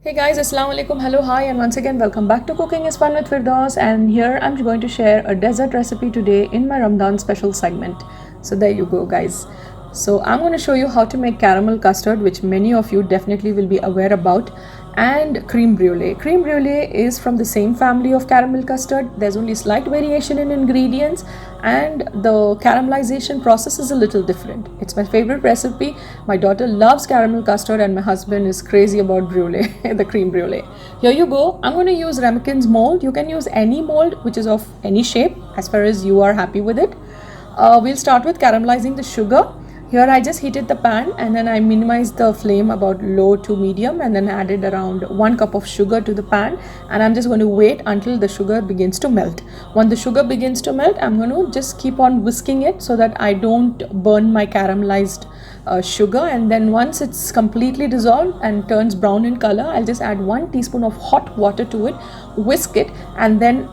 Hey guys, Assalamualikum, hello, hi, and once again welcome back to Cooking is Fun with Firdaus. And here I'm going to share a dessert recipe today in my Ramadan special segment. So there you go guys. So I'm going to show you how to make caramel custard, which many of you definitely will be aware about, and creme brulee. Creme brulee is from the same family of caramel custard. There's only slight variation in ingredients and the caramelization process is a little different. It's my favorite recipe. My daughter loves caramel custard and my husband is crazy about brulee, the creme brulee. Here you go. I'm going to use ramekins mold. You can use any mold which is of any shape as far as you are happy with it. We'll start with caramelizing the sugar. Here I just heated the pan and then I minimized the flame about low to medium and then added around 1 cup of sugar to the pan, and I'm just going to wait until the sugar begins to melt. When the sugar begins to melt, I'm going to just keep on whisking it so that I don't burn my caramelized sugar. And then once it's completely dissolved and turns brown in color, I'll just add 1 teaspoon of hot water to it, whisk it, and then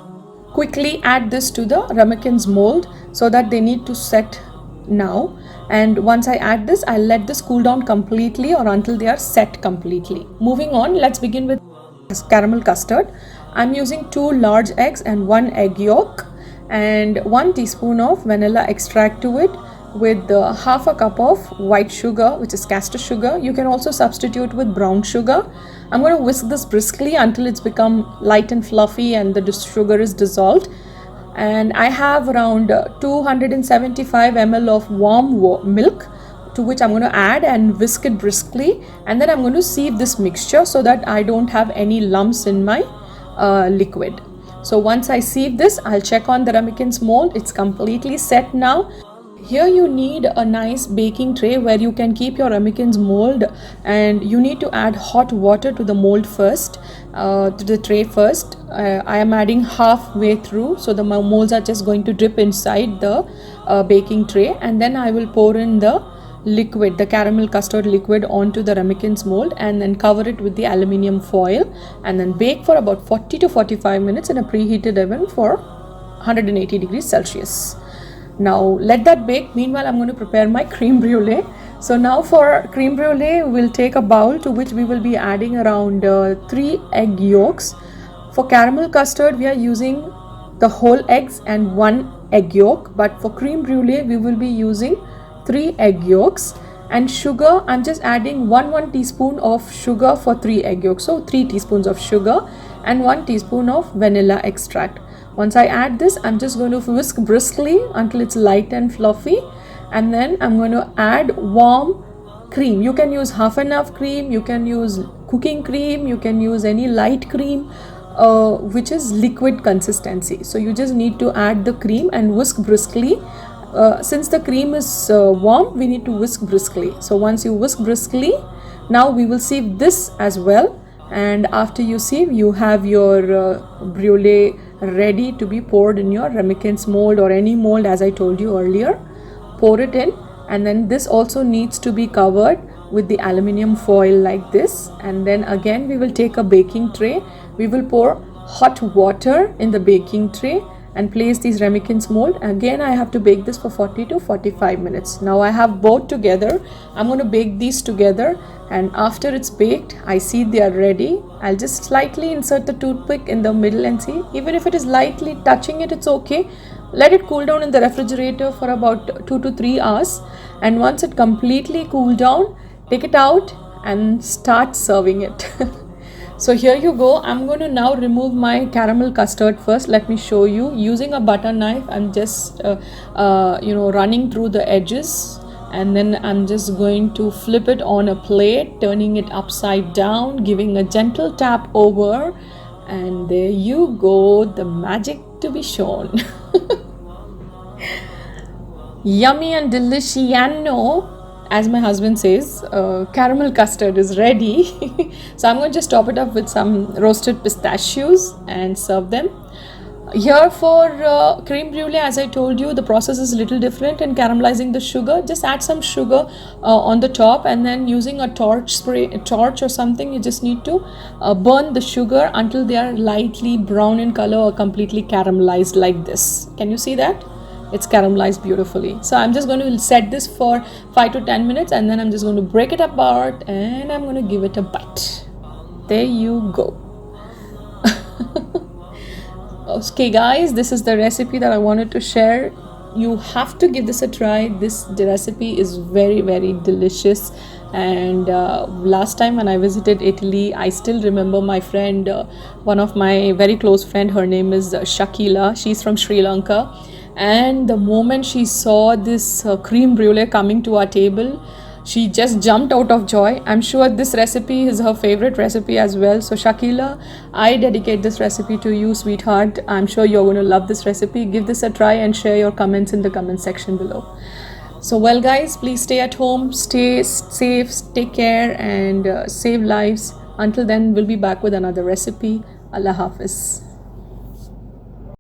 quickly add this to the ramekins mold so that they need to set now. And once I add this, I'll let this cool down completely or until they are set completely. Moving on, let's begin with caramel custard. I'm using 2 large eggs and 1 egg yolk and 1 teaspoon of vanilla extract to it, with half a cup of white sugar, which is castor sugar. You can also substitute with brown sugar. I'm going to whisk this briskly until it's become light and fluffy and the sugar is dissolved. And I have around 275 ml of warm milk, to which I'm going to add and whisk it briskly, and then I'm going to sieve this mixture so that I don't have any lumps in my liquid. So once I sieve this, I'll check on the ramekins mold. It's completely set now. Here you need a nice baking tray where you can keep your ramekins mold, and you need to add hot water to the mold first, to the tray first. I am adding halfway through, so the molds are just going to drip inside the baking tray, and then I will pour in the liquid, the caramel custard liquid, onto the ramekins mold and then cover it with the aluminium foil and then bake for about 40 to 45 minutes in a preheated oven for 180 degrees Celsius. Now let that bake. Meanwhile, I'm going to prepare my creme brulee. So now for creme brulee, we'll take a bowl to which we will be adding around 3 egg yolks. For caramel custard, we are using the whole eggs and 1 egg yolk, but for creme brulee, we will be using 3 egg yolks. And sugar, I'm just adding 1 teaspoon of sugar for 3 egg yolks. So 3 teaspoons of sugar and 1 teaspoon of vanilla extract. Once I add this, I'm just going to whisk briskly until it's light and fluffy, and then I'm going to add warm cream. You can use half enough cream, you can use cooking cream, you can use any light cream which is liquid consistency. So you just need to add the cream and whisk briskly. Since the cream is warm, we need to whisk briskly. So once you whisk briskly, now we will sieve this as well. And after you sieve, you have your brulee ready to be poured in your ramekins mold or any mold, as I told you earlier. Pour it in, and then this also needs to be covered with the aluminium foil like this. And then again we will take a baking tray. We will pour hot water in the baking tray and place these ramekins mold. Again, I have to bake this for 40 to 45 minutes. Now I have both together. I'm going to bake these together, and after it's baked, I see they are ready. I'll just slightly insert the toothpick in the middle and see. Even if it is lightly touching it, it's okay. Let it cool down in the refrigerator for about 2 to 3 hours, and once it completely cooled down, take it out and start serving it. So here you go. I'm going to now remove my caramel custard first. Let me show you. Using a butter knife, I'm just running through the edges, and then I'm just going to flip it on a plate, turning it upside down, giving a gentle tap over, and there you go, the magic to be shown. Yummy and deliciano, as my husband says. Caramel custard is ready. So I'm going to just top it up with some roasted pistachios and serve them. Here for creme brulee, as I told you, the process is a little different in caramelizing the sugar. Just add some sugar on the top, and then using a torch or something, you just need to burn the sugar until they are lightly brown in color or completely caramelized like this. Can you see that? It's caramelized beautifully. So I'm just going to set this for 5 to 10 minutes, and then I'm just going to break it apart and I'm going to give it a bite. there you go. Okay guys, this is the recipe that I wanted to share. You have to give this a try. The recipe is very delicious. And last time when I visited Italy, I still remember my friend, one of my very close friend, her name is Shakila. She's from Sri Lanka, and the moment she saw this creme brulee coming to our table, she just jumped out of joy. I'm sure this recipe is her favorite recipe as well. So Shakila, I dedicate this recipe to you, sweetheart. I'm sure you're going to love this recipe. Give this a try and share your comments in the comment section below. So well guys, please stay at home, stay safe, take care, and save lives. Until then, we'll be back with another recipe. Allah Hafiz.